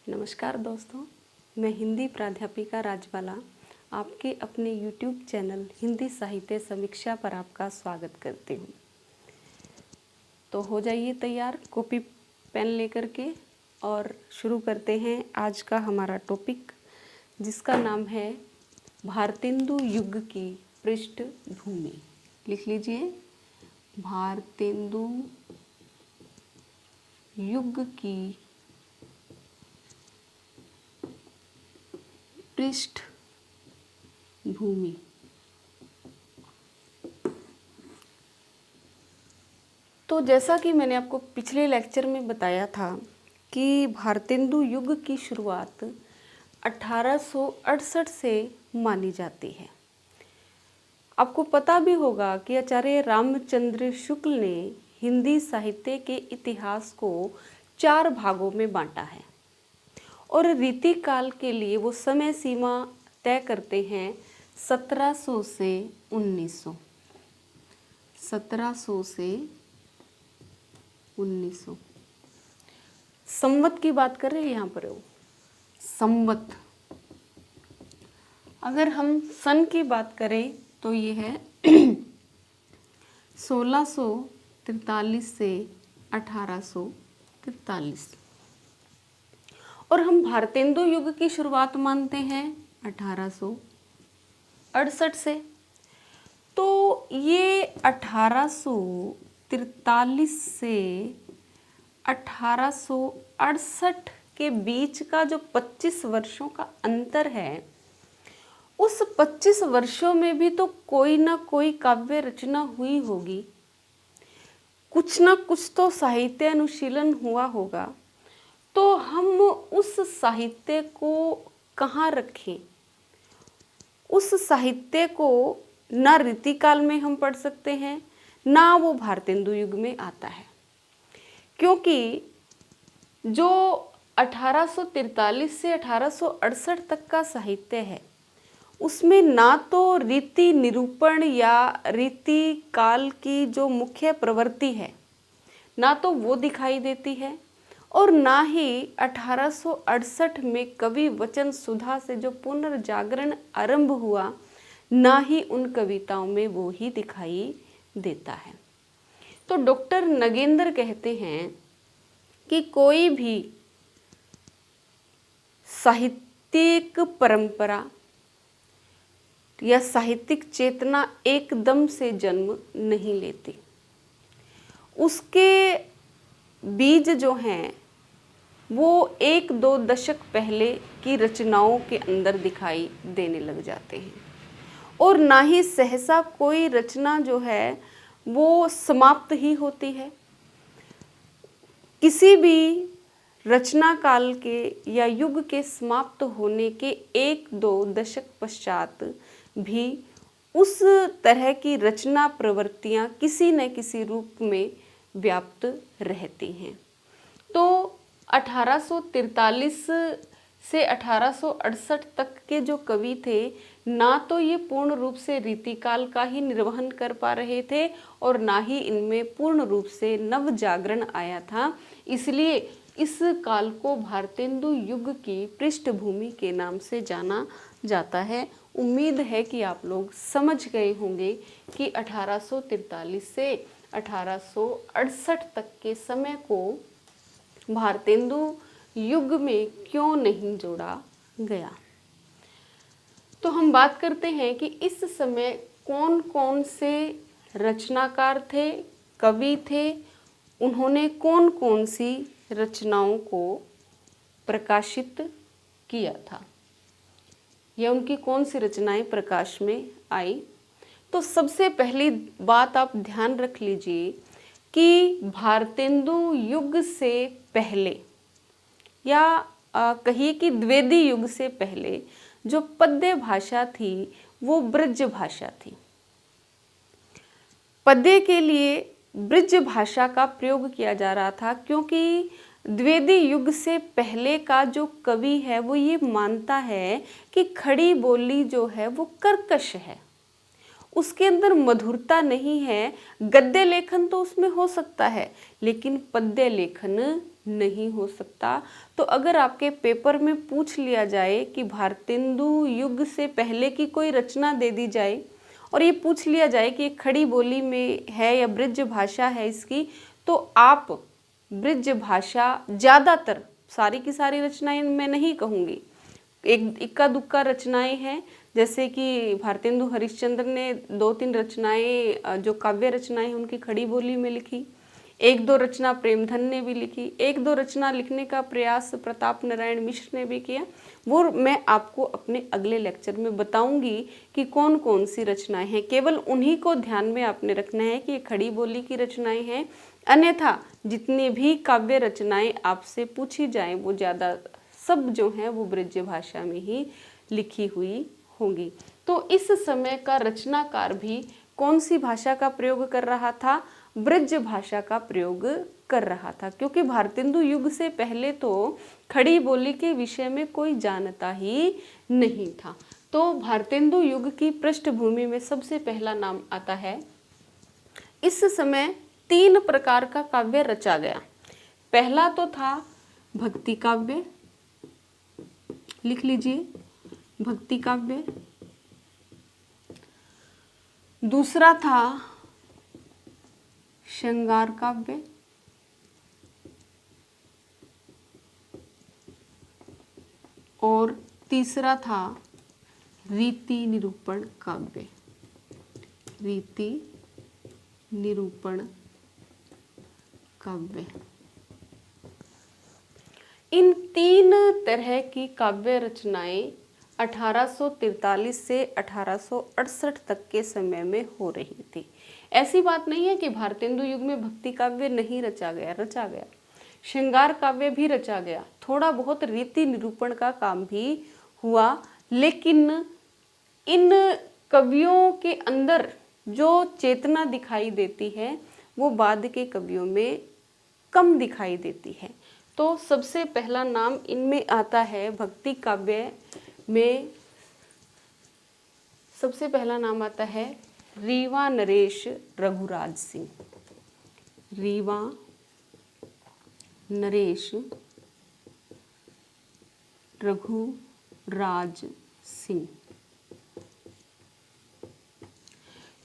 नमस्कार दोस्तों, मैं हिंदी प्राध्यापिका राजबाला आपके अपने YouTube चैनल हिंदी साहित्य समीक्षा पर आपका स्वागत करती हूँ। तो हो जाइए तैयार कॉपी पेन लेकर के और शुरू करते हैं आज का हमारा टॉपिक, जिसका नाम है भारतेंदु युग की पृष्ठभूमि। लिख लीजिए, भारतेंदु युग की पृष्ठभूमि। तो जैसा कि मैंने आपको पिछले लेक्चर में बताया था कि भारतेंदु युग की शुरुआत 1868 से मानी जाती है। आपको पता भी होगा कि आचार्य रामचंद्र शुक्ल ने हिंदी साहित्य के इतिहास को 4 भागों में बांटा है और रीति काल के लिए वो समय सीमा तय करते हैं 1700 से 1900। 1700 से 1900 संवत की बात कर रहे हैं यहाँ पर। संवत, अगर हम सन की बात करें तो ये है 1643 से 1843 और हम भारतेंदु युग की शुरुआत मानते हैं 1868 से। तो ये 1843 से 1868 के बीच का जो 25 वर्षों का अंतर है, उस 25 वर्षों में भी तो कोई ना कोई काव्य रचना हुई होगी, कुछ ना कुछ तो साहित्य अनुशीलन हुआ होगा। तो हम उस साहित्य को कहाँ रखें? उस साहित्य को ना रीतिकाल में हम पढ़ सकते हैं, ना वो भारतेंदु युग में आता है, क्योंकि जो 1843 से 1868 तक का साहित्य है उसमें ना तो रीति निरूपण या रीति काल की जो मुख्य प्रवृत्ति है ना तो वो दिखाई देती है, और ना ही 1868 में कवि वचन सुधा से जो पुनर्जागरण आरंभ हुआ, ना ही उन कविताओं में वो ही दिखाई देता है। तो डॉक्टर नगेंद्र कहते हैं कि कोई भी साहित्यिक परंपरा या साहित्यिक चेतना एकदम से जन्म नहीं लेती। उसके बीज जो हैं वो 1-2 दशक पहले की रचनाओं के अंदर दिखाई देने लग जाते हैं, और ना ही सहसा कोई रचना जो है वो समाप्त ही होती है। किसी भी रचना काल के या युग के समाप्त होने के 1-2 दशक पश्चात भी उस तरह की रचना प्रवृत्तियां किसी न किसी रूप में व्याप्त रहती हैं। तो 1843 से 1868 तक के जो कवि थे, ना तो ये पूर्ण रूप से रीतिकाल का ही निर्वहन कर पा रहे थे और ना ही इनमें पूर्ण रूप से नव जागरण आया था। इसलिए इस काल को भारतेंदु युग की पृष्ठभूमि के नाम से जाना जाता है। उम्मीद है कि आप लोग समझ गए होंगे कि 1843 से 1868 तक के समय को भारतेंदु युग में क्यों नहीं जोड़ा गया। तो हम बात करते हैं कि इस समय कौन कौन से रचनाकार थे, कवि थे, उन्होंने कौन कौन सी रचनाओं को प्रकाशित किया था, या उनकी कौन सी रचनाएं प्रकाश में आई। तो सबसे पहली बात आप ध्यान रख लीजिए कि भारतेंदु युग से पहले या कहिए कि द्विवेदी युग से पहले जो पद्य भाषा थी वो ब्रज भाषा थी। पद्य के लिए ब्रज भाषा का प्रयोग किया जा रहा था, क्योंकि द्विवेदी युग से पहले का जो कवि है वो ये मानता है कि खड़ी बोली जो है वो कर्कश है, उसके अंदर मधुरता नहीं है। गद्य लेखन तो उसमें हो सकता है, लेकिन पद्य लेखन नहीं हो सकता। तो अगर आपके पेपर में पूछ लिया जाए कि भारतेंदु युग से पहले की कोई रचना दे दी जाए और ये पूछ लिया जाए कि ये खड़ी बोली में है या ब्रज भाषा है इसकी, तो आप ब्रज भाषा ज़्यादातर, सारी की सारी रचनाएं मैं नहीं कहूँगी, एक इक्का दुक्का रचनाएं हैं, जैसे कि भारतेंदु हरिश्चंद्र ने 2-3 रचनाएं जो काव्य रचनाएं हैं उनकी खड़ी बोली में लिखी, 1-2 रचना प्रेमधन ने भी लिखी, 1-2 रचना लिखने का प्रयास प्रताप नारायण मिश्र ने भी किया। वो मैं आपको अपने अगले लेक्चर में बताऊंगी कि कौन कौन सी रचनाएं हैं। केवल उन्हीं को ध्यान में आपने रखना है कि ये खड़ी बोली की रचनाएं हैं, अन्यथा जितनी भी काव्य रचनाएं आपसे पूछी जाएं वो ज़्यादा सब जो हैं वो ब्रज भाषा में ही लिखी हुई होंगी। तो इस समय का रचनाकार भी कौन सी भाषा का प्रयोग कर रहा था? ब्रज भाषा का प्रयोग कर रहा था, क्योंकि भारतेंदु युग से पहले तो खड़ी बोली के विषय में कोई जानता ही नहीं था। तो भारतेंदु युग की पृष्ठभूमि में सबसे पहला नाम आता है, इस समय 3 प्रकार का काव्य रचा गया। पहला तो था भक्ति काव्य, लिख लीजिए भक्ति काव्य। दूसरा था श्रृंगार काव्य, और तीसरा था रीति निरूपण काव्य। रीति निरूपण काव्य। इन 3 तरह की काव्य रचनाएं 1843 से 1868 तक के समय में हो रही थी। ऐसी बात नहीं है कि भारतेंदु युग में भक्ति काव्य नहीं रचा गया, रचा गया। श्रृंगार काव्य भी रचा गया, थोड़ा बहुत रीति निरूपण का काम भी हुआ, लेकिन इन कवियों के अंदर जो चेतना दिखाई देती है वो बाद के कवियों में कम दिखाई देती है। तो सबसे पहला नाम इनमें आता है भक्ति काव्य में, सबसे पहला नाम आता है रीवा नरेश रघुराज सिंह। रीवा नरेश रघुराज सिंह,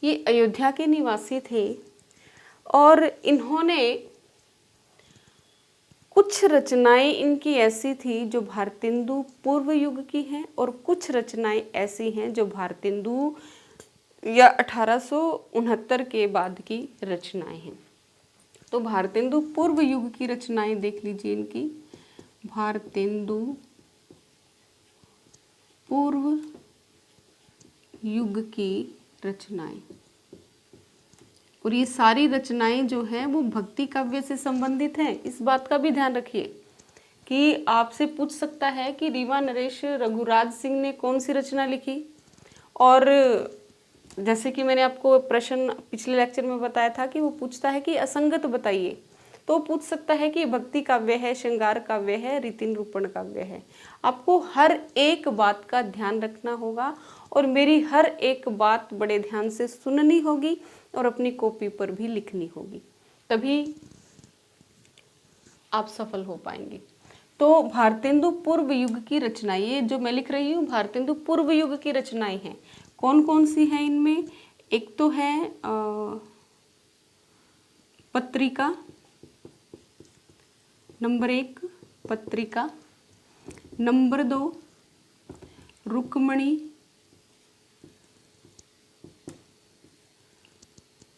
ये अयोध्या के निवासी थे और इन्होंने कुछ रचनाएं इनकी ऐसी थी जो भारतेंदु पूर्व युग की हैं और कुछ रचनाएं ऐसी हैं जो भारतेंदु या 1869 के बाद की रचनाएं हैं। तो भारतेंदु पूर्व युग की रचनाएं देख लीजिए इनकी, भारतेंदु पूर्व युग की रचनाएं, और ये सारी रचनाएं जो हैं वो भक्ति काव्य से संबंधित हैं। इस बात का भी ध्यान रखिए कि आपसे पूछ सकता है कि रीवा नरेश रघुराज सिंह ने कौन सी रचना लिखी, और जैसे कि मैंने आपको प्रश्न पिछले लेक्चर में बताया था कि वो पूछता है कि असंगत बताइए, तो पूछ सकता है कि भक्ति काव्य है, श्रृंगार काव्य है, रीति निरूपण काव्य है। आपको हर एक बात का ध्यान रखना होगा और मेरी हर एक बात बड़े ध्यान से सुननी होगी और अपनी कॉपी पर भी लिखनी होगी, तभी आप सफल हो पाएंगे। तो भारतेंदु पूर्व युग की रचनाएं, ये जो मैं लिख रही हूँ भारतेंदु पूर्व युग की रचनाएं हैं। कौन कौन सी हैं इनमें? एक तो है पत्रिका, नंबर 1 पत्रिका, नंबर 2 रुक्मणी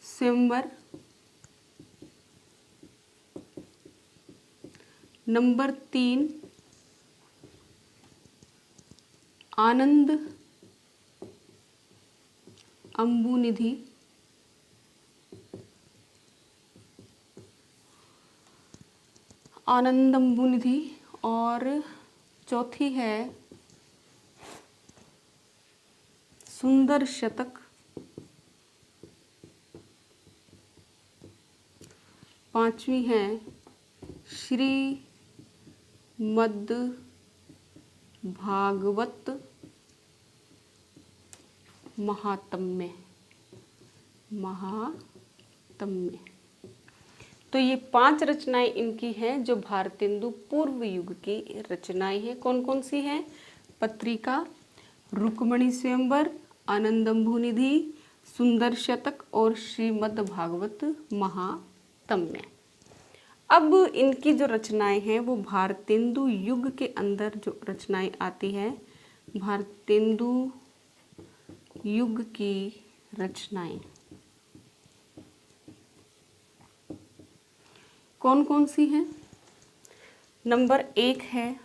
स्वयंवर, नंबर 3 आनंद अंबुनिधि, आनंद अंबुनिधि, और चौथी है सुंदर शतक, पांचवी है श्रीमद् भागवत महात्म्य। तो ये 5 रचनाएं इनकी हैं जो भारतेंदु पूर्व युग की रचनाएं हैं। कौन कौन सी हैं? पत्रिका, रुक्मणी स्वयंवर, आनंदम्भुनिधि, सुंदर शतक और श्रीमद् भागवत महात्म्य। अब इनकी जो रचनाएं हैं वो भारतेंदु युग के अंदर जो रचनाएं आती है, भारतेंदु युग की रचनाएं कौन कौन सी हैं? नंबर 1 है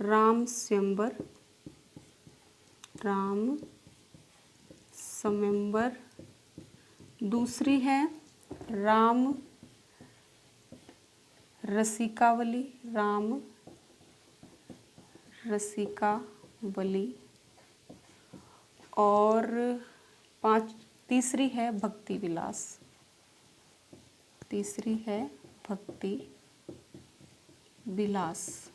राम स्वयंवर, राम स्वयंवर। दूसरी है राम रसिकावली, राम रसिकावली। और तीसरी है भक्ति विलास, तीसरी है भक्ति विलास।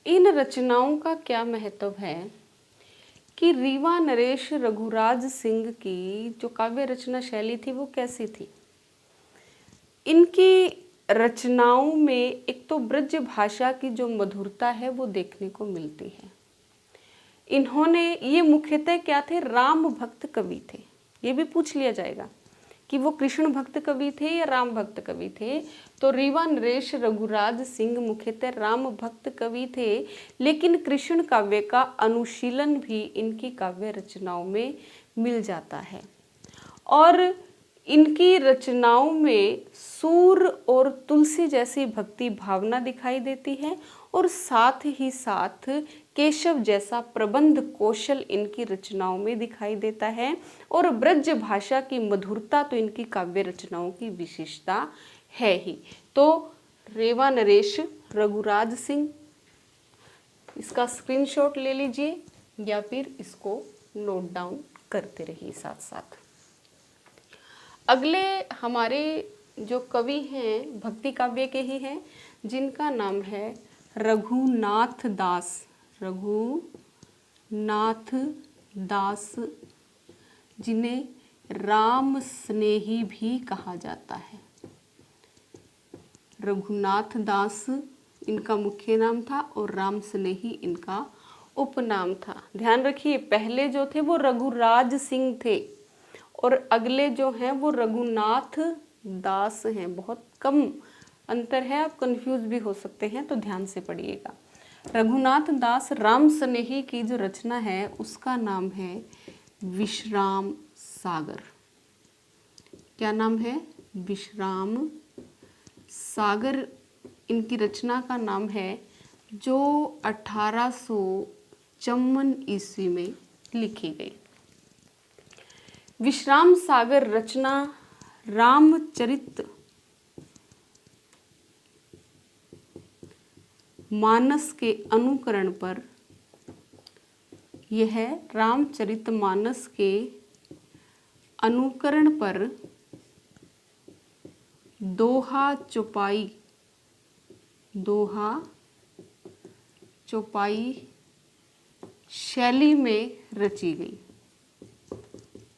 इन रचनाओं का क्या महत्व है कि रीवा नरेश रघुराज सिंह की जो काव्य रचना शैली थी वो कैसी थी? इनकी रचनाओं में एक तो ब्रज भाषा की जो मधुरता है वो देखने को मिलती है। इन्होंने ये मुख्यतः क्या थे? राम भक्त कवि थे। ये भी पूछ लिया जाएगा कि वो कृष्ण भक्त कवि थे या राम भक्त कवि थे। तो रीवा नरेश रघुराज सिंह मुख्यतः राम भक्त कवि थे, लेकिन कृष्ण काव्य का अनुशीलन भी इनकी काव्य रचनाओं में मिल जाता है। और इनकी रचनाओं में सूर और तुलसी जैसी भक्ति भावना दिखाई देती है और साथ ही साथ केशव जैसा प्रबंध कौशल इनकी रचनाओं में दिखाई देता है। और ब्रज भाषा की मधुरता तो इनकी काव्य रचनाओं की विशेषता है ही। तो रीवा नरेश रघुराज सिंह, इसका स्क्रीनशॉट ले लीजिए या फिर इसको नोट डाउन करते रहिए साथ साथ। अगले हमारे जो कवि हैं भक्ति काव्य के ही हैं, जिनका नाम है रघुनाथ दास, रघुनाथ दास, जिन्हें राम स्नेही भी कहा जाता है। रघुनाथ दास इनका मुख्य नाम था और राम स्नेही इनका उपनाम था। ध्यान रखिए, पहले जो थे वो रघुराज सिंह थे और अगले जो हैं वो रघुनाथ दास हैं। बहुत कम अंतर है, आप कंफ्यूज भी हो सकते हैं, तो ध्यान से पढ़िएगा। रघुनाथ दास राम स्नेही की जो रचना है उसका नाम है विश्राम सागर। क्या नाम है? विश्राम सागर इनकी रचना का नाम है, जो 1854 ईस्वी में लिखी गई। विश्राम सागर रचना रामचरित मानस के अनुकरण पर, यह रामचरित मानस के अनुकरण पर दोहा चौपाई शैली में रची गई।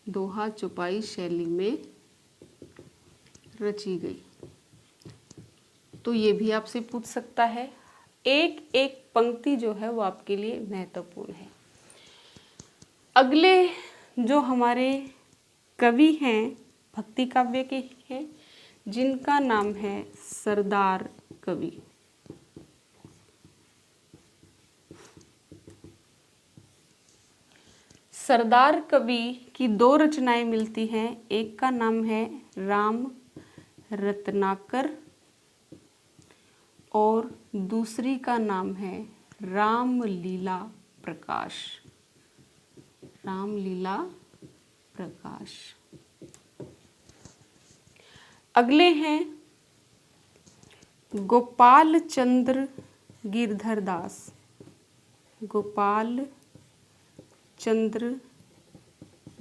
दोहा चौपाई शैली में रची गई। तो ये भी आपसे पूछ सकता है। एक एक पंक्ति जो है वो आपके लिए महत्वपूर्ण है। अगले जो हमारे कवि हैं भक्ति काव्य के हैं, जिनका नाम है सरदार कवि। सरदार कवि की 2 रचनाएं मिलती हैं। एक का नाम है राम रत्नाकर और दूसरी का नाम है रामलीला प्रकाश। रामलीला प्रकाश। अगले हैं गोपाल चंद्र गिरधर दास। गोपाल चंद्र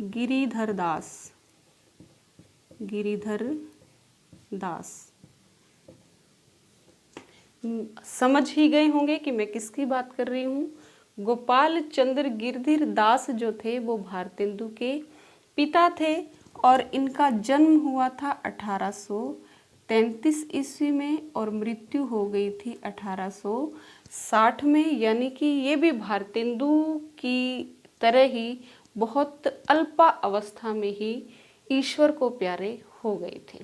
गिरिधर दास। गिरिधर दास। समझ ही गए होंगे कि मैं किसकी बात कर रही हूँ। गोपाल चंद्र गिरधर दास जो थे वो भारतेंदु के पिता थे और इनका जन्म हुआ था 1833 ईस्वी में और मृत्यु हो गई थी 1860 में। यानी कि ये भी भारतेंदु की तरह ही बहुत अल्पा अवस्था में ही ईश्वर को प्यारे हो गए थे।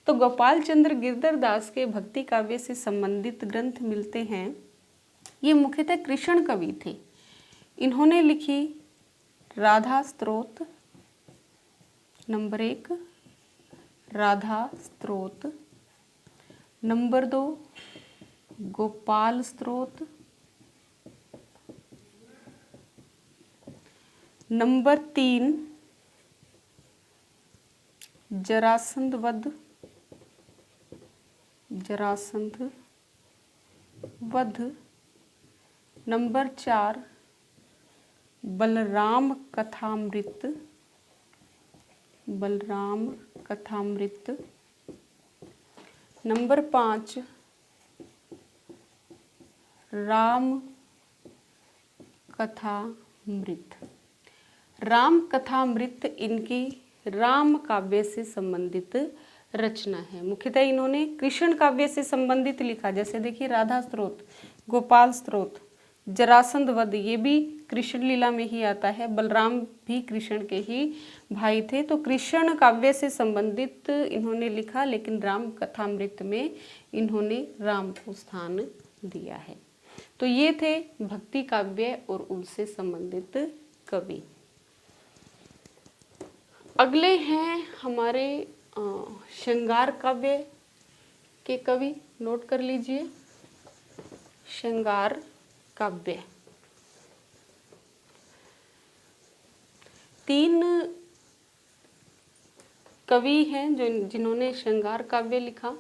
तो गोपाल चंद्र गिरधर दास के भक्ति काव्य से संबंधित ग्रंथ मिलते हैं। ये मुख्यतः कृष्ण कवि थे। इन्होंने लिखी राधा स्तोत्र नंबर 1, राधा स्तोत्र नंबर 2, गोपाल स्तोत्र नंबर 3, जरासंध वध नंबर 4, बलराम कथामृत नंबर 5, राम कथामृत इनकी राम काव्य से संबंधित रचना है। मुख्यतः इन्होंने कृष्ण काव्य से संबंधित लिखा, जैसे देखिए राधा स्तोत्र, गोपाल स्तोत्र, जरासंध वध, ये भी कृष्ण लीला में ही आता है। बलराम भी कृष्ण के ही भाई थे। तो कृष्ण काव्य से संबंधित इन्होंने लिखा, लेकिन राम कथामृत में इन्होंने राम को स्थान दिया है। तो ये थे भक्ति काव्य और उनसे संबंधित कवि। अगले हैं हमारे श्रृंगार काव्य के कवि। नोट कर लीजिए, श्रृंगार काव्य। 3 कवि हैं जिन्होंने श्रृंगार काव्य लिखा।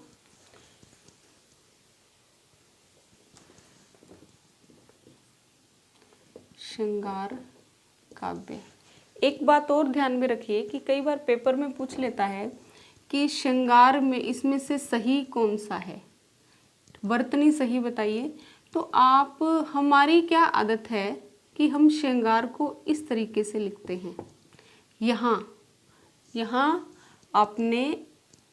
श्रृंगार काव्य। एक बात और ध्यान में रखिए कि कई बार पेपर में पूछ लेता है कि श्रृंगार में इसमें से सही कौन सा है, वर्तनी सही बताइए। तो आप, हमारी क्या आदत है कि हम श्रृंगार को इस तरीके से लिखते हैं। यहाँ आपने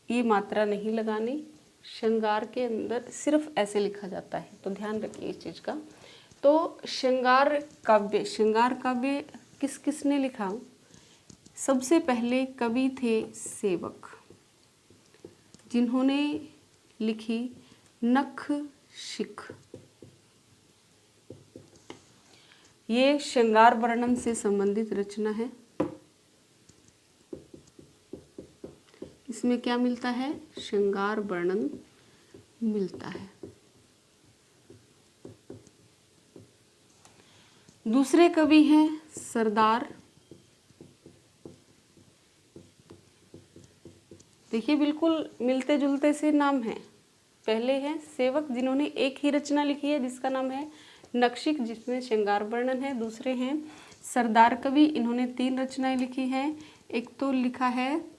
ये मात्रा नहीं लगानी, श्रृंगार के अंदर सिर्फ ऐसे लिखा जाता है, तो ध्यान रखिए इस चीज़ का। तो श्रृंगार काव्य किसने लिखा। सबसे पहले कवि थे सेवक, जिन्होंने लिखी नख शिख। ये श्रृंगार वर्णन से संबंधित रचना है। इसमें क्या मिलता है, श्रृंगार वर्णन मिलता है। दूसरे कवि हैं सरदार। देखिए बिल्कुल मिलते जुलते से नाम हैं। पहले हैं सेवक, जिन्होंने एक ही रचना लिखी है जिसका नाम है नखशिख, जिसमें श्रृंगार वर्णन है। दूसरे हैं सरदार कवि, इन्होंने 3 रचनाएं लिखी हैं। एक तो लिखा है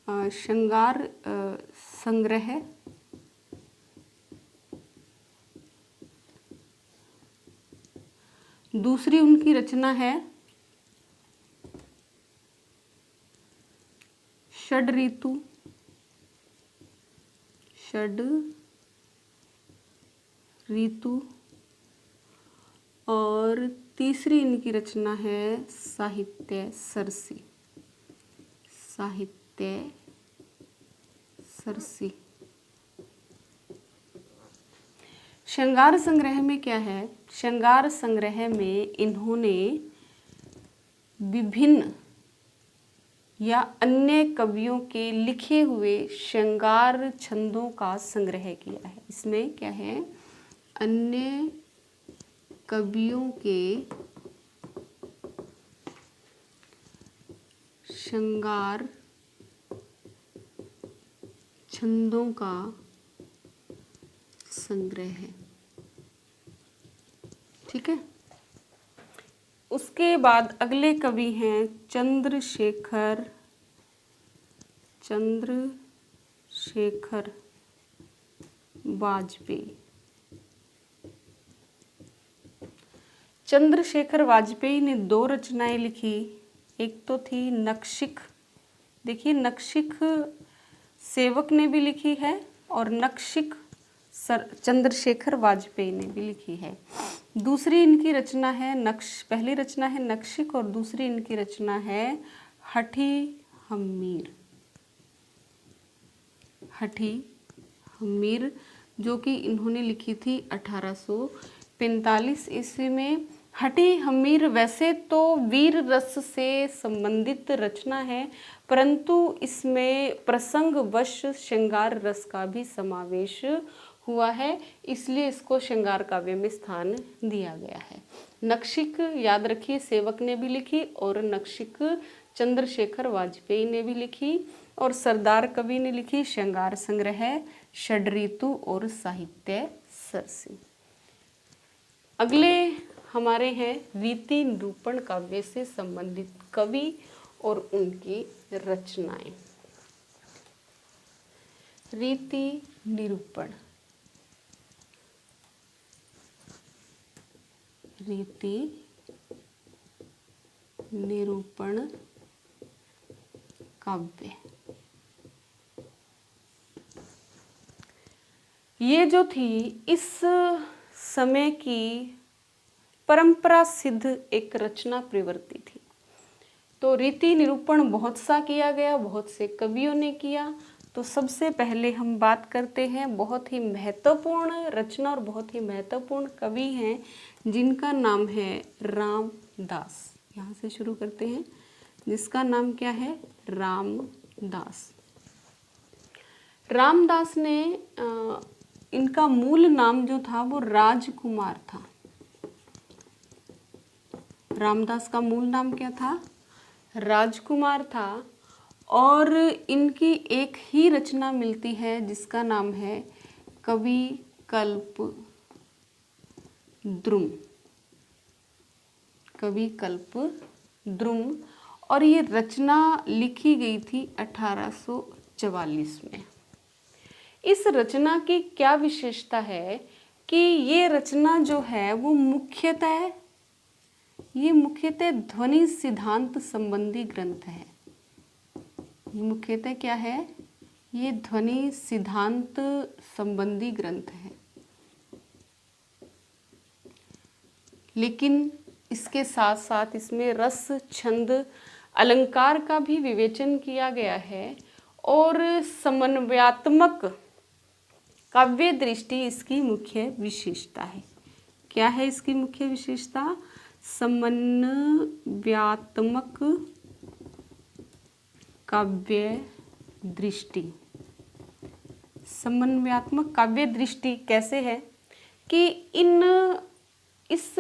श्रृंगार संग्रह, दूसरी उनकी रचना है षड ऋतु और तीसरी इनकी रचना है साहित्य सरसी। श्रृंगार संग्रह में क्या है, श्रृंगार संग्रह में इन्होंने विभिन्न या अन्य कवियों के लिखे हुए श्रृंगार छंदों का संग्रह किया है। इसमें क्या है, अन्य कवियों के श्रृंगार छंदों का संग्रह है। ठीक है। उसके बाद अगले कवि हैं चंद्रशेखर वाजपेयी। चंद्रशेखर वाजपेयी ने 2 रचनाएं लिखी। एक तो थी नखशिख, देखिए नखशिख सेवक ने भी लिखी है और नखशिख चंद्रशेखर वाजपेयी ने भी लिखी है। दूसरी इनकी रचना है पहली रचना है नखशिख और दूसरी इनकी रचना है हठी हम्मीर। हठी हम्मीर जो कि इन्होंने लिखी थी 1845 ईस्वी में। हठी हम्मीर वैसे तो वीर रस से संबंधित रचना है, परंतु इसमें प्रसंगवश श्रृंगार रस का भी समावेश हुआ है, इसलिए इसको श्रृंगार काव्य में स्थान दिया गया है। नखशिख याद रखिए सेवक ने भी लिखी और नखशिख चंद्रशेखर वाजपेयी ने भी लिखी, और सरदार कवि ने लिखी श्रृंगार संग्रह, षड्ऋतु और साहित्य सरसी। अगले हमारे हैं रीति निरूपण काव्य से संबंधित कवि और उनकी रचनाएं। रीति निरूपण, रीति निरूपण काव्य, ये जो थी इस समय की परंपरा सिद्ध एक रचना प्रवृत्ति थी। तो रीति निरूपण बहुत सा किया गया, बहुत से कवियों ने किया। तो सबसे पहले हम बात करते हैं बहुत ही महत्वपूर्ण रचना और बहुत ही महत्वपूर्ण कवि हैं जिनका नाम है रामदास। यहाँ से शुरू करते हैं, जिसका नाम क्या है? रामदास। रामदास ने इनका मूल नाम जो था वो राजकुमार था। रामदास का मूल नाम क्या था? राजकुमार था। और इनकी एक ही रचना मिलती है जिसका नाम है कवि कल्प द्रुम। कवि कल्प द्रुम, और ये रचना लिखी गई थी 1844 में। इस रचना की क्या विशेषता है कि ये रचना जो है वो मुख्यतः ध्वनि सिद्धांत संबंधी ग्रंथ है। मुख्यतः क्या है? ये ध्वनि सिद्धांत संबंधी ग्रंथ है। लेकिन इसके साथ साथ इसमें रस, छंद, अलंकार का भी विवेचन किया गया है और समन्वयात्मक काव्य दृष्टि इसकी मुख्य विशेषता है। क्या है इसकी मुख्य विशेषता? समन्वयात्मक काव्य दृष्टि। समन्वयात्मक काव्य दृष्टि कैसे है कि इस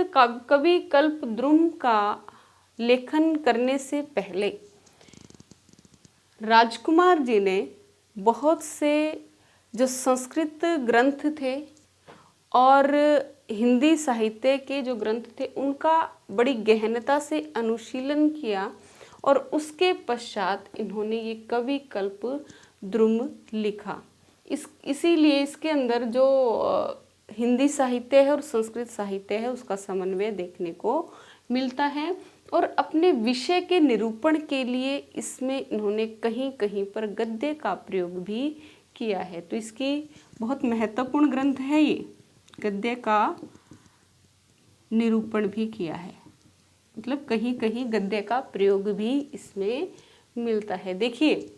कवि कल्प द्रुम का लेखन करने से पहले राजकुमार जी ने बहुत से जो संस्कृत ग्रंथ थे और हिंदी साहित्य के जो ग्रंथ थे उनका बड़ी गहनता से अनुशीलन किया, और उसके पश्चात इन्होंने ये कवि कल्प द्रुम लिखा। इसीलिए इसके अंदर जो हिंदी साहित्य है और संस्कृत साहित्य है उसका समन्वय देखने को मिलता है। और अपने विषय के निरूपण के लिए इसमें इन्होंने कहीं कहीं पर गद्य का प्रयोग भी किया है। तो इसकी बहुत महत्वपूर्ण ग्रंथ है ये, गद्य का निरूपण भी किया है, मतलब कहीं कहीं गद्य का प्रयोग भी इसमें मिलता है। देखिए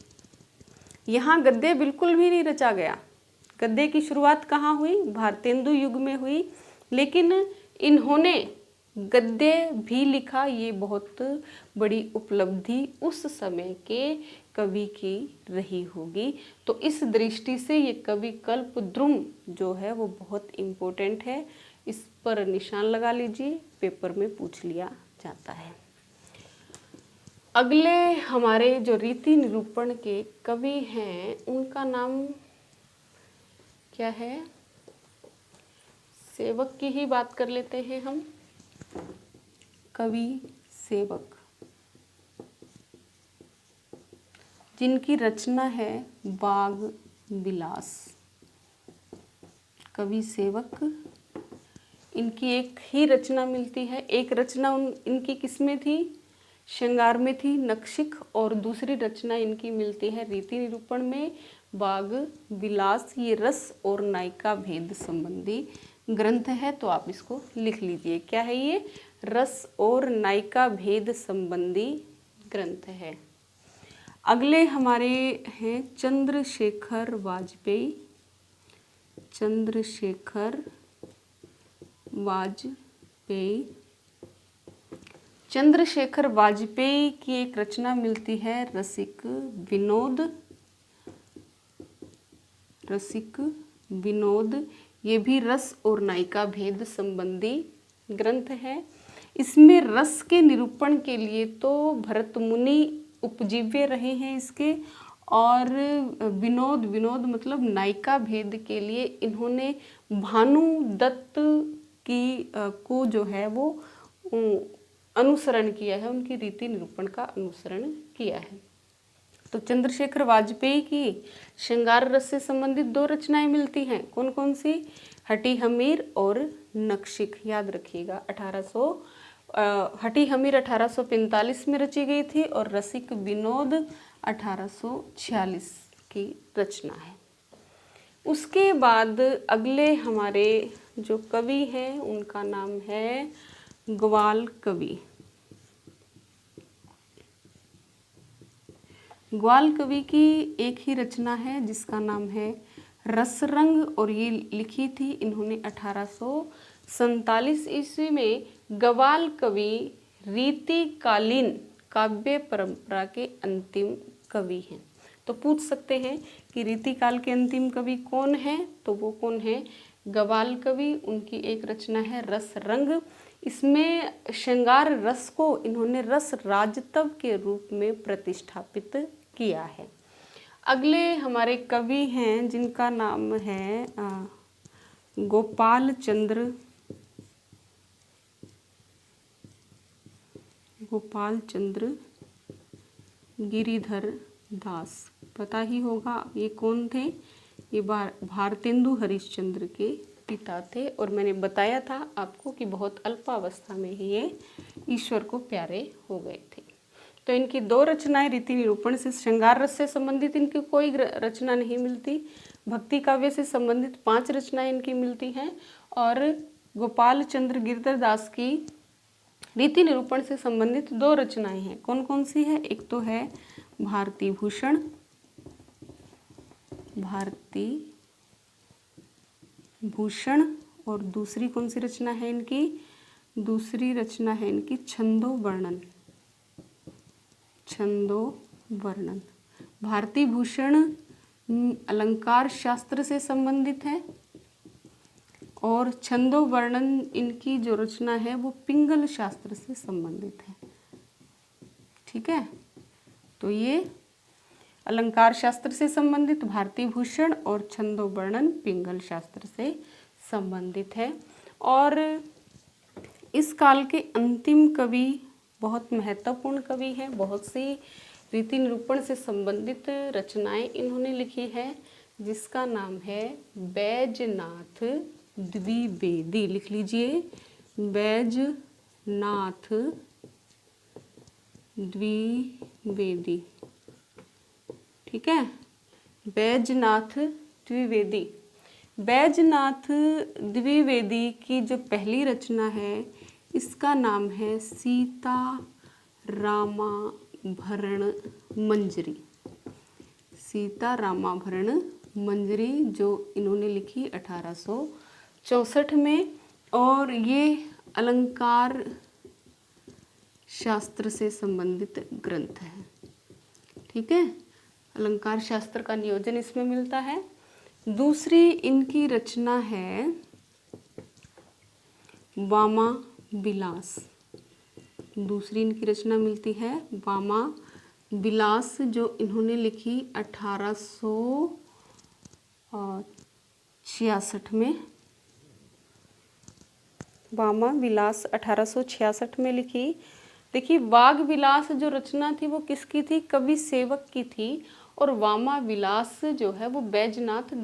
यहाँ गद्य बिल्कुल भी नहीं रचा गया। गद्य की शुरुआत कहाँ हुई? भारतेंदु युग में हुई, लेकिन इन्होंने गद्य भी लिखा। ये बहुत बड़ी उपलब्धि उस समय के कवि की रही होगी। तो इस दृष्टि से ये कवि कल्प द्रुम जो है वो बहुत इम्पोर्टेंट है। इस पर निशान लगा लीजिए, पेपर में पूछ लिया जाता है। अगले हमारे जो रीति निरूपण के कवि हैं उनका नाम क्या है? सेवक की ही बात कर लेते हैं हम। कवि सेवक, जिनकी रचना है बाग विलास। कवि सेवक, इनकी एक ही रचना मिलती है। एक रचना इनकी किसमें थी? श्रृंगार में थी नखशिख, और दूसरी रचना इनकी मिलती है रीति निरूपण में बाग विलास। ये रस और नायिका भेद संबंधी ग्रंथ है, तो आप इसको लिख लीजिए। क्या है ये? रस और नायिका भेद संबंधी ग्रंथ है। अगले हमारे हैं चंद्रशेखर वाजपेयी। चंद्रशेखर वाजपेयी। चंद्रशेखर वाजपेयी की एक रचना मिलती है रसिक विनोद। रसिक विनोद, ये भी रस और नायिका भेद संबंधी ग्रंथ है। इसमें रस के निरूपण के लिए तो भरत मुनि उपजीव्य रहे हैं इसके, और विनोद मतलब नायिका भेद के लिए इन्होंने भानुदत्त की को जो है वो अनुसरण किया है, उनकी रीति निरूपण का अनुसरण किया है। तो चंद्रशेखर वाजपेयी की श्रृंगार रस से संबंधित 2 रचनाएं मिलती हैं। कौन कौन सी? हटी हमीर और नखशिख। याद रखिएगा। हटी हमीर 1845 में रची गई थी और रसिक विनोद 1846 की रचना है। उसके बाद अगले हमारे जो कवि हैं उनका नाम है ग्वाल कवि। ग्वाल कवि की एक ही रचना है जिसका नाम है रसरंग, और ये लिखी थी इन्होंने 1847 ईस्वी में। ग्वाल कवि रीतिकालीन काव्य परंपरा के अंतिम कवि हैं। तो पूछ सकते हैं कि रीतिकाल के अंतिम कवि कौन है, तो वो कौन है? ग्वाल कवि। उनकी एक रचना है रसरंग। इसमें श्रृंगार रस को इन्होंने रस राजतव के रूप में प्रतिष्ठापित किया है। अगले हमारे कवि हैं जिनका नाम है गोपाल चंद्र गिरिधर दास। पता ही होगा ये कौन थे? ये भारतेंदु हरिश्चंद्र के पिता थे, और मैंने बताया था आपको कि बहुत अल्पावस्था में ही ये ईश्वर को प्यारे हो गए थे। तो इनकी 2 रचनाएं रीति निरूपण से, श्रृंगार रस से संबंधित इनकी कोई रचना नहीं मिलती। भक्ति काव्य से संबंधित 5 रचनाएं इनकी मिलती हैं, और गोपाल चंद्र गिरधर दास की रीति निरूपण से संबंधित 2 रचनाएं हैं। कौन कौन सी है? एक तो है भारती भूषण, और दूसरी कौन सी रचना है इनकी? दूसरी रचना है इनकी छंदो वर्णन। भारती भूषण अलंकार शास्त्र से संबंधित है, और छंदो वर्णन इनकी जो रचना है वो पिंगल शास्त्र से संबंधित है। ठीक है, तो ये अलंकार शास्त्र से संबंधित भारती भूषण और छंदो वर्णन पिंगल शास्त्र से संबंधित है। और इस काल के अंतिम कवि बहुत महत्वपूर्ण कवि हैं। बहुत सी रीति निरूपण से संबंधित रचनाएं इन्होंने लिखी है, जिसका नाम है बैजनाथ द्विवेदी। लिख लीजिए, बैजनाथ द्विवेदी। ठीक है, बैजनाथ द्विवेदी। बैजनाथ द्विवेदी की जो पहली रचना है इसका नाम है सीता रामाभरण मंजरी। सीता रामाभरण मंजरी, जो इन्होंने लिखी 1864 में, और ये अलंकार शास्त्र से संबंधित ग्रंथ है। ठीक है, अलंकार शास्त्र का नियोजन इसमें मिलता है। दूसरी इनकी रचना है वामा विलास। दूसरी इनकी रचना मिलती है वामा विलास, जो इन्होंने लिखी 1866 में। वामा विलास 1866 में लिखी। देखिए, वाग विलास जो रचना थी वो किसकी थी? कवि सेवक की थी, और वामा विलास जो है वो बैजनाथ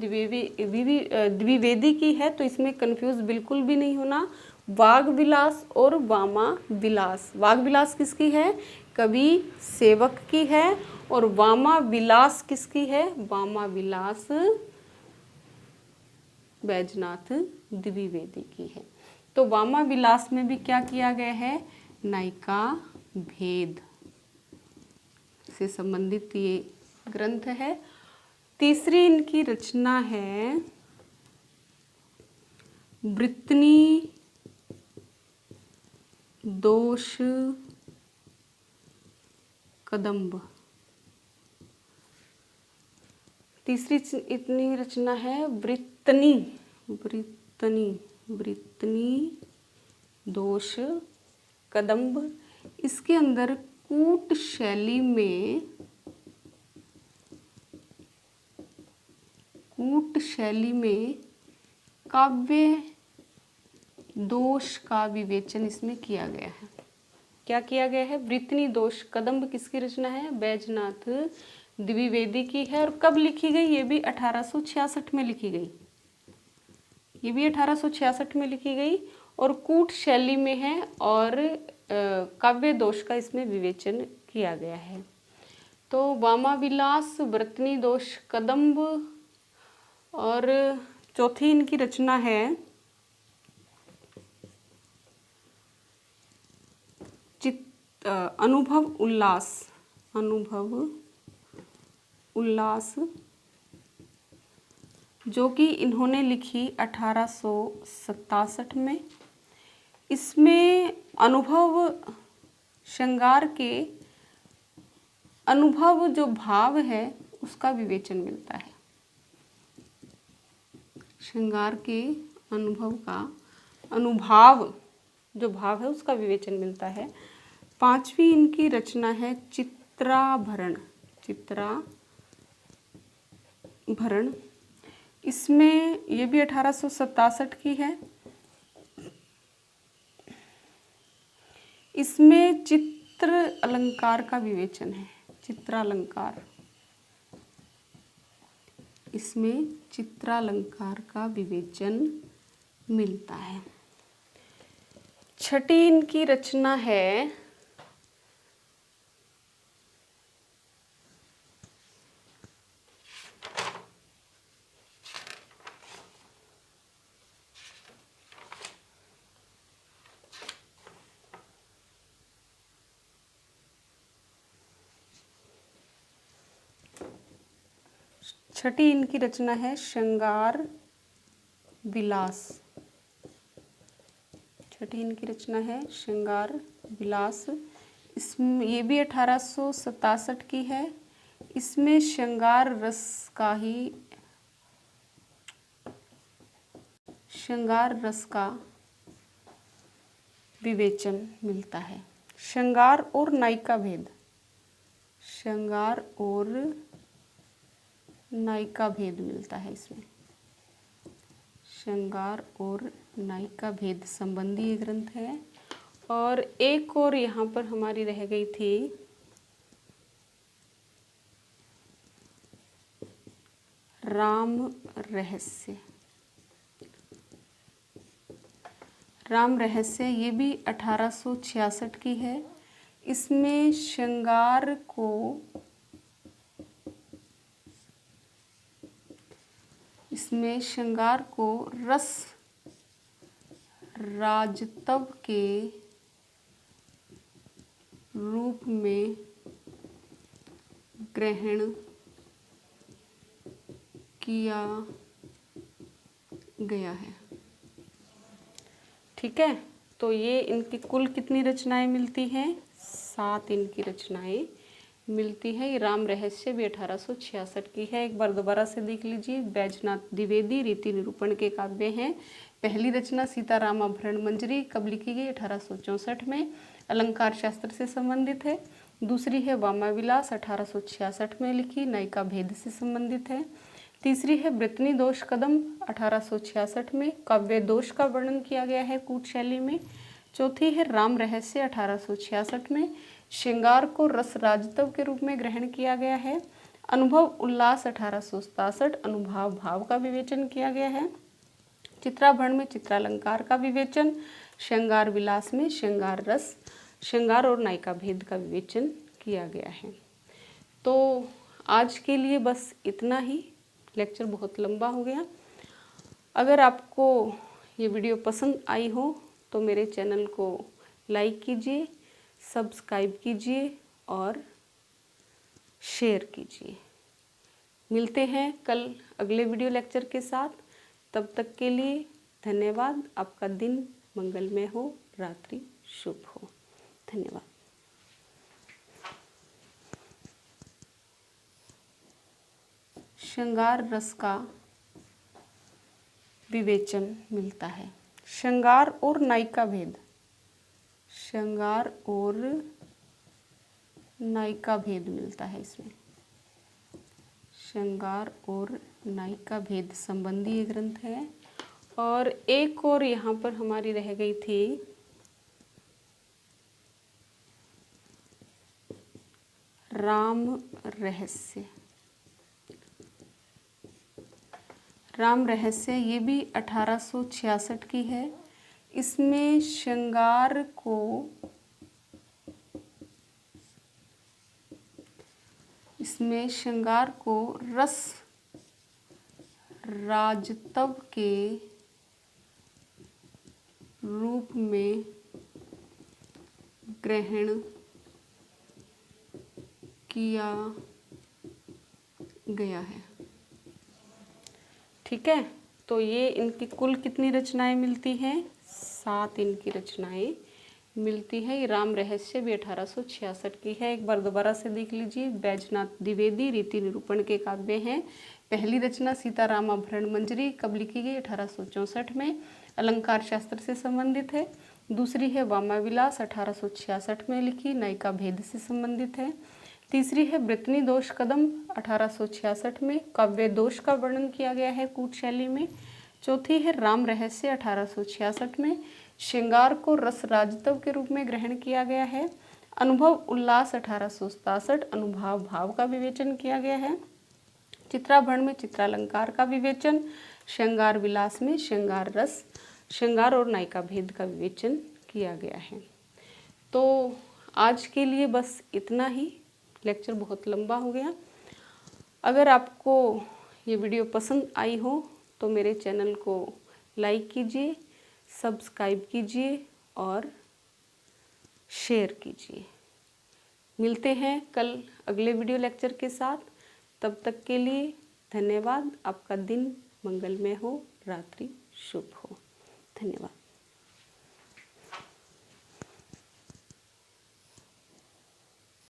द्विवेदी की है। तो इसमें कंफ्यूज बिल्कुल भी नहीं होना। वाग विलास और वामा विलास। वाग विलास किसकी है? कवि सेवक की है और वामा विलास किसकी है? वामा विलास बैजनाथ द्विवेदी की है। तो वामा विलास में भी क्या किया गया है? नायिका भेद से संबंधित ये ग्रंथ है। तीसरी इनकी रचना है वृत्तनी दोष कदम्ब। तीसरी इतनी रचना है वृत्तनी दोष कदम्ब। इसके अंदर कूट शैली में काव्य दोष का विवेचन इसमें किया गया है। क्या किया गया है? वृत्तनी दोष कदम्ब किसकी रचना है? बैजनाथ द्विवेदी की है। और कब लिखी गई? ये भी 1866 में लिखी गई। ये भी 1866 में लिखी गई और कूट शैली में है और काव्य दोष का इसमें विवेचन किया गया है। तो वामा विलास, वृत्तनी दोष कदम्ब और चौथी इनकी रचना है अनुभव उल्लास, जो कि इन्होंने लिखी 1867 में। इसमें अनुभव श्रृंगार के अनुभव जो भाव है उसका विवेचन मिलता है। श्रृंगार के अनुभव का अनुभाव जो भाव है उसका विवेचन मिलता है। पांचवी इनकी रचना है चित्राभरण। इसमें ये भी 1867 की है। इसमें चित्र अलंकार का विवेचन है। इसमें चित्रालंकार का विवेचन मिलता है। छठी इनकी रचना है श्रृंगार विलास। इसमें ये भी 1867 की है। इसमें श्रृंगार रस का विवेचन मिलता है। श्रृंगार और नायिका भेद मिलता है इसमें। श्रृंगार और नायिका भेद संबंधी ये ग्रंथ है। और एक और यहाँ पर हमारी रह गई थी राम रहस्य। ये भी 1866 की है। इसमें श्रृंगार को रस राजतव के रूप में ग्रहण किया गया है। ठीक है, तो ये इनकी कुल कितनी रचनाएं मिलती हैं? 7 इनकी रचनाएं मिलती है। ये राम रहस्य भी 1866 की है। एक बार दोबारा से देख लीजिए। बैजनाथ द्विवेदी रीति निरूपण के काव्य हैं। पहली रचना सीतारामाभरण मंजरी कब लिखी गई? 1864 में, अलंकार शास्त्र से संबंधित है। दूसरी है वामा विलास 1866 में लिखी, नायिका भेद से संबंधित है। तीसरी है वृत्तनी दोष कदम्ब 1866 में, काव्य दोष का वर्णन किया गया है कूट शैली में। चौथी है राम रहस्य 1866 में, श्रृंगार को रस राजतव के रूप में ग्रहण किया गया है। अनुभव उल्लास 1867, अनुभाव भाव का विवेचन किया गया है। चित्राभरण में चित्रालंकार का विवेचन, श्रृंगार विलास में श्रृंगार रस, श्रृंगार और नायिका भेद का विवेचन किया गया है। तो आज के लिए बस इतना ही। लेक्चर बहुत लंबा हो गया। अगर आपको ये वीडियो पसंद आई हो तो मेरे चैनल को लाइक कीजिए, सब्सक्राइब कीजिए और शेयर कीजिए। मिलते हैं कल अगले वीडियो लेक्चर के साथ। तब तक के लिए धन्यवाद। आपका दिन मंगलमय हो, रात्रि शुभ हो। धन्यवाद। श्रृंगार रस का विवेचन मिलता है। श्रृंगार और नायिका भेद, श्रृंगार और नायिका भेद मिलता है इसमें। श्रृंगार और नायिका भेद संबंधी ये ग्रंथ है। और एक और यहाँ पर हमारी रह गई थी राम रहस्य। राम रहस्य ये भी 1866 की है। इसमें श्रृंगार को रस राजतव के रूप में ग्रहण किया गया है। ठीक है, तो ये इनकी कुल कितनी रचनाएं मिलती हैं? 7 इनकी रचनाएं मिलती है। ये राम रहस्य भी 1866 की है। एक बार दोबारा से देख लीजिए। बैजनाथ द्विवेदी रीति निरूपण के काव्य हैं। पहली रचना सीतारामाभरण मंजरी कब लिखी गई? 1864 में, अलंकार शास्त्र से संबंधित है। दूसरी है वामाविलास 1866 में लिखी, नायिका भेद से संबंधित है। तीसरी है वृत्तनी दोष कदम 1866 में, काव्य दोष का वर्णन किया गया है कूट शैली में। चौथी है राम रहस्य 1866 में, श्रृंगार को रस राजतव के रूप में ग्रहण किया गया है। अनुभव उल्लास 1867, अनुभाव भाव का विवेचन किया गया है। चित्राभरण में चित्रालंकार का विवेचन। श्रृंगार विलास में श्रृंगार रस, श्रृंगार और नायिका भेद का विवेचन किया गया है। तो आज के लिए बस इतना ही। लेक्चर बहुत लंबा हो गया। अगर आपको ये वीडियो पसंद आई हो तो मेरे चैनल को लाइक कीजिए, सब्सक्राइब कीजिए और शेयर कीजिए। मिलते हैं कल अगले वीडियो लेक्चर के साथ। तब तक के लिए धन्यवाद। आपका दिन मंगलमय हो, रात्रि शुभ हो। धन्यवाद।